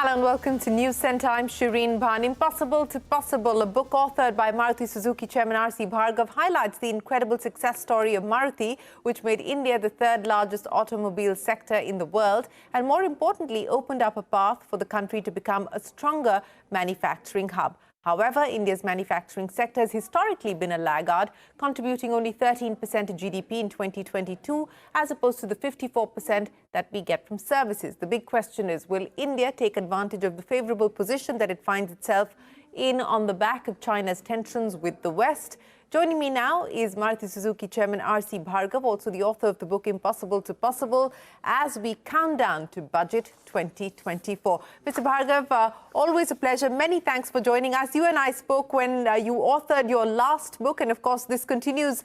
Hello and welcome to News Centre. I'm Shireen Bhan. Impossible to Possible, a book authored by Maruti Suzuki chairman R.C. Bhargava, highlights the incredible success story of Maruti, which made India the third largest automobile sector in the world and, more importantly, opened up a path for the country to become a stronger manufacturing hub. However, India's manufacturing sector has historically been a laggard, contributing only 13% to GDP in 2022, as opposed to the 54% that we get from services. The big question is, will India take advantage of the favourable position that it finds itself in on the back of China's tensions with the West? Joining me now is Maruti Suzuki chairman R.C. Bhargava, also the author of the book Impossible to Possible, as we count down to Budget 2024. Mr. Bhargava, always a pleasure. Many thanks for joining us. You and I spoke when you authored your last book, and of course this continues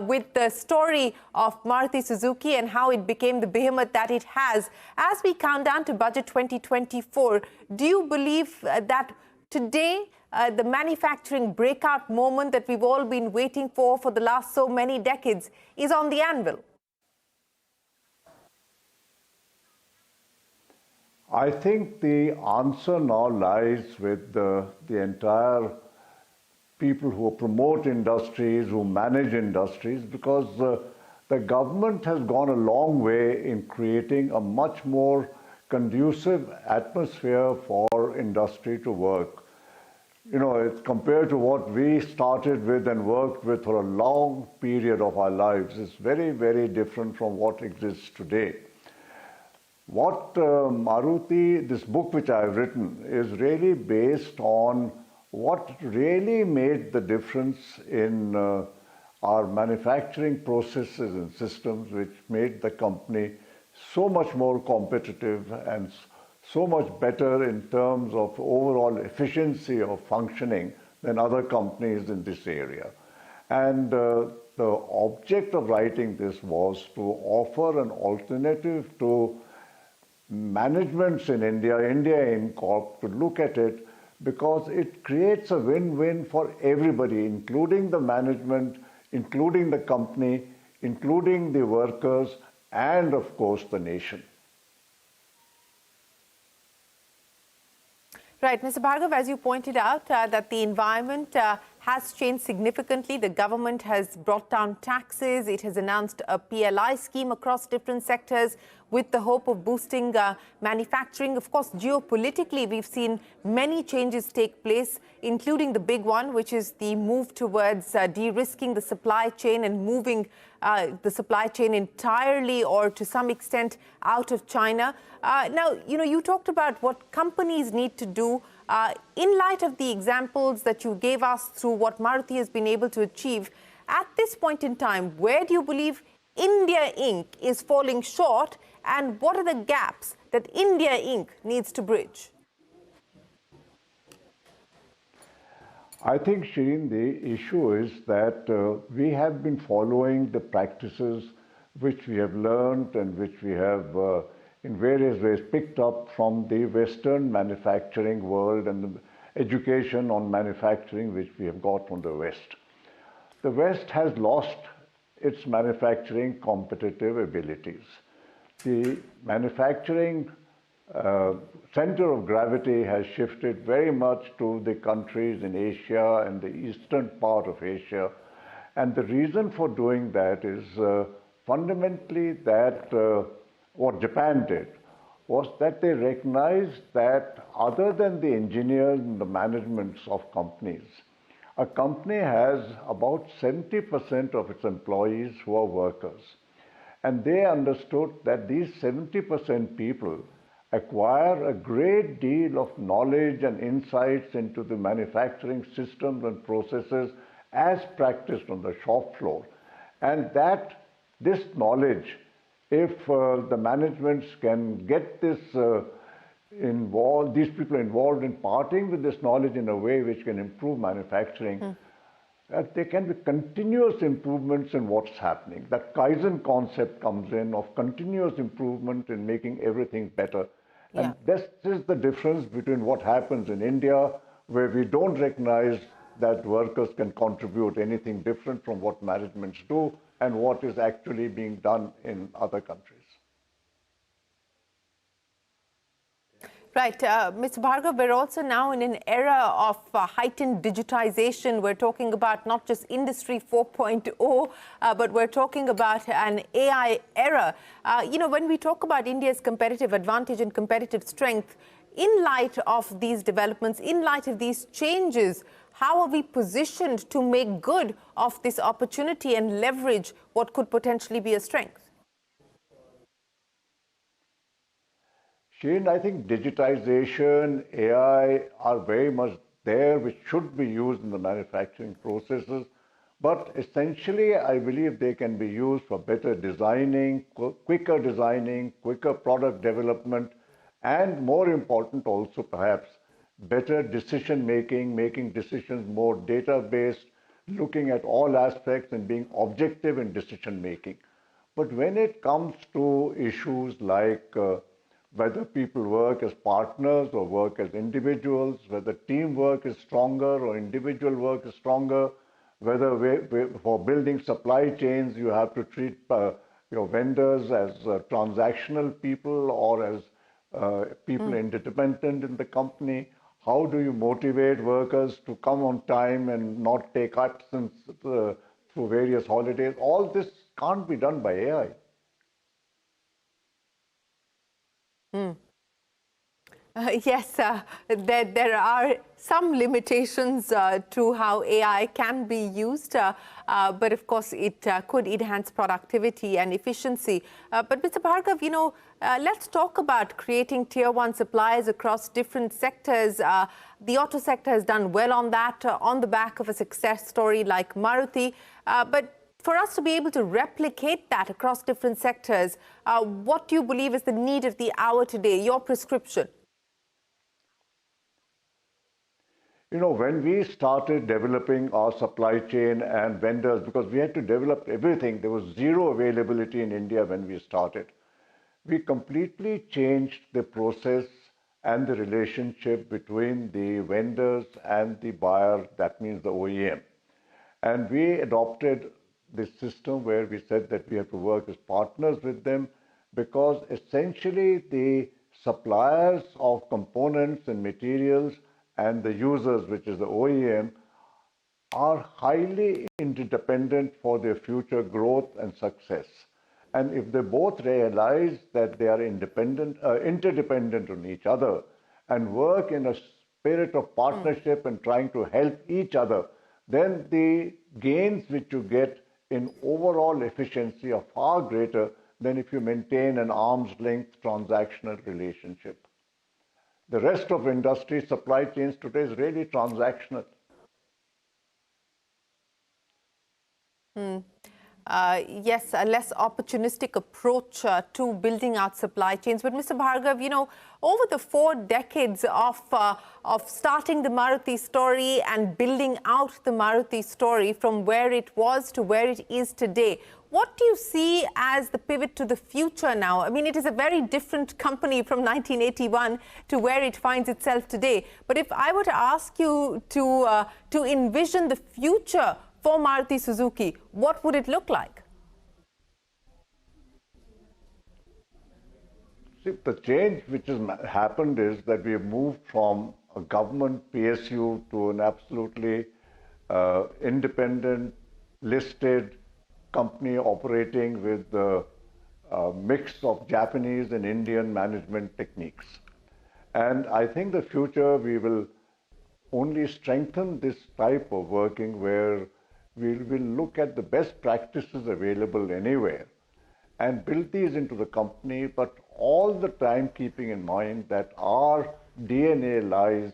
with the story of Maruti Suzuki and how it became the behemoth that it has. As we count down to Budget 2024, do you believe that today, the manufacturing breakout moment that we've all been waiting for the last so many decades is on the anvil? I think the answer now lies with the entire people who promote industries, who manage industries, because the government has gone a long way in creating a much more conducive atmosphere for industry to work. You know, it's compared to what we started with and worked with for a long period of our lives. It's very, very different from what exists today. What Maruti, this book which I've written, is really based on what really made the difference in our manufacturing processes and systems, which made the company so much more competitive and so much better in terms of overall efficiency of functioning than other companies in this area. And the object of writing this was to offer an alternative to managements in India, India Inc., to look at it, because it creates a win-win for everybody, including the management, including the company, including the workers, and of course the nation. Right, Mr. Bhargava, as you pointed out, that the environment has changed significantly. The government has brought down taxes. It has announced a PLI scheme across different sectors with the hope of boosting manufacturing. Of course, geopolitically, we've seen many changes take place, including the big one, which is the move towards de-risking the supply chain and moving the supply chain entirely or to some extent out of China. Now, you talked about what companies need to do. In light of the examples that you gave us through what Maruti has been able to achieve, at this point in time, where do you believe India Inc. is falling short, and what are the gaps that India Inc. needs to bridge? I think, Shireen, the issue is that we have been following the practices which we have learned and which we have in various ways picked up from the Western manufacturing world and the education on manufacturing which we have got from the West. The West has lost its manufacturing competitive abilities. The manufacturing center of gravity has shifted very much to the countries in Asia and the eastern part of Asia. And the reason for doing that is fundamentally that what Japan did was that they recognized that other than the engineers and the managements of companies, a company has about 70% of its employees who are workers. And they understood that these 70% people acquire a great deal of knowledge and insights into the manufacturing systems and processes as practiced on the shop floor. And that this knowledge, if the managements can get this these people involved in parting with this knowledge in a way which can improve manufacturing, there can be continuous improvements in what's happening. That Kaizen concept comes in of continuous improvement in making everything better. Yeah. And this is the difference between what happens in India, where we don't recognize that workers can contribute anything different from what managements do, and what is actually being done in other countries. Right. Mr. Bhargava, we're also now in an era of heightened digitization. We're talking about not just Industry 4.0, but we're talking about an AI era. When we talk about India's competitive advantage and competitive strength, in light of these developments, in light of these changes, how are we positioned to make good of this opportunity and leverage what could potentially be a strength? Shane, I think digitization, AI are very much there, which should be used in the manufacturing processes. But essentially, I believe they can be used for better designing, quicker product development, and more important also perhaps, better decision making, making decisions more data-based, looking at all aspects and being objective in decision making. But when it comes to issues like whether people work as partners or work as individuals, whether teamwork is stronger or individual work is stronger, whether for building supply chains you have to treat your vendors as transactional people or as people interdependent in the company. How do you motivate workers to come on time and not take absence through various holidays? All this can't be done by AI. Yes, there are some limitations to how AI can be used, but of course it could enhance productivity and efficiency. But Mr. Bhargava, let's talk about creating tier one suppliers across different sectors. The auto sector has done well on that, on the back of a success story like Maruti. But for us to be able to replicate that across different sectors, what do you believe is the need of the hour today, your prescription? When we started developing our supply chain and vendors, because we had to develop everything, there was zero availability in India when we started. We completely changed the process and the relationship between the vendors and the buyer, that means the OEM. And we adopted this system where we said that we have to work as partners with them, because essentially the suppliers of components and materials and the users, which is the OEM, are highly interdependent for their future growth and success. And if they both realize that they are interdependent on each other and work in a spirit of partnership and trying to help each other, then the gains which you get in overall efficiency are far greater than if you maintain an arm's length transactional relationship. The rest of industry supply chains today is really transactional. Yes, a less opportunistic approach to building out supply chains. But Mr. Bhargava, over the 4 decades of starting the Maruti story and building out the Maruti story from where it was to where it is today, what do you see as the pivot to the future now? I mean, it is a very different company from 1981 to where it finds itself today. But if I were to ask you to envision the future for Maruti Suzuki, what would it look like? See, the change which has happened is that we have moved from a government PSU to an absolutely independent, listed company operating with the mix of Japanese and Indian management techniques. And I think the future we will only strengthen this type of working where we will look at the best practices available anywhere and build these into the company, but all the time keeping in mind that our DNA lies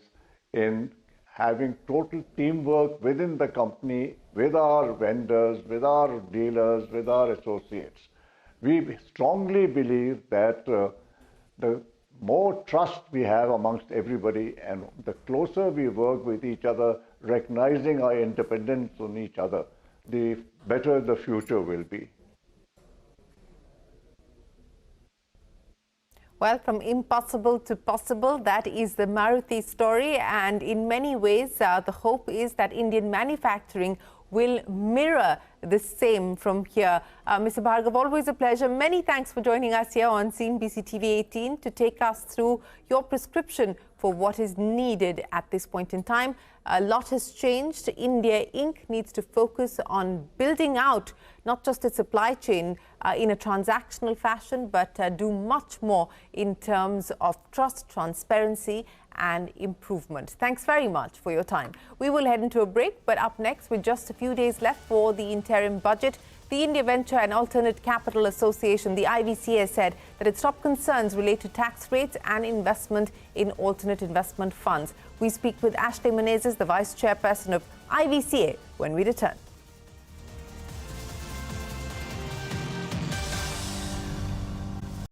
in having total teamwork within the company, with our vendors, with our dealers, with our associates. We strongly believe that the more trust we have amongst everybody and the closer we work with each other, recognizing our independence on each other, the better the future will be. Well, from impossible to possible, that is the Maruti story. And in many ways, the hope is that Indian manufacturing will mirror the same from here. Mr. Bhargava, always a pleasure. Many thanks for joining us here on CNBC TV18 to take us through your prescription for what is needed at this point in time. A lot has changed. India Inc. needs to focus on building out not just its supply chain in a transactional fashion, but do much more in terms of trust, transparency and improvement. Thanks very much for your time. We will head into a break, but up next, with just a few days left for the interim budget, the India Venture and Alternate Capital Association, the IVCA, said that its top concerns relate to tax rates and investment in alternate investment funds. We speak with Ashley Menezes, the Vice Chairperson of IVCA, when we return.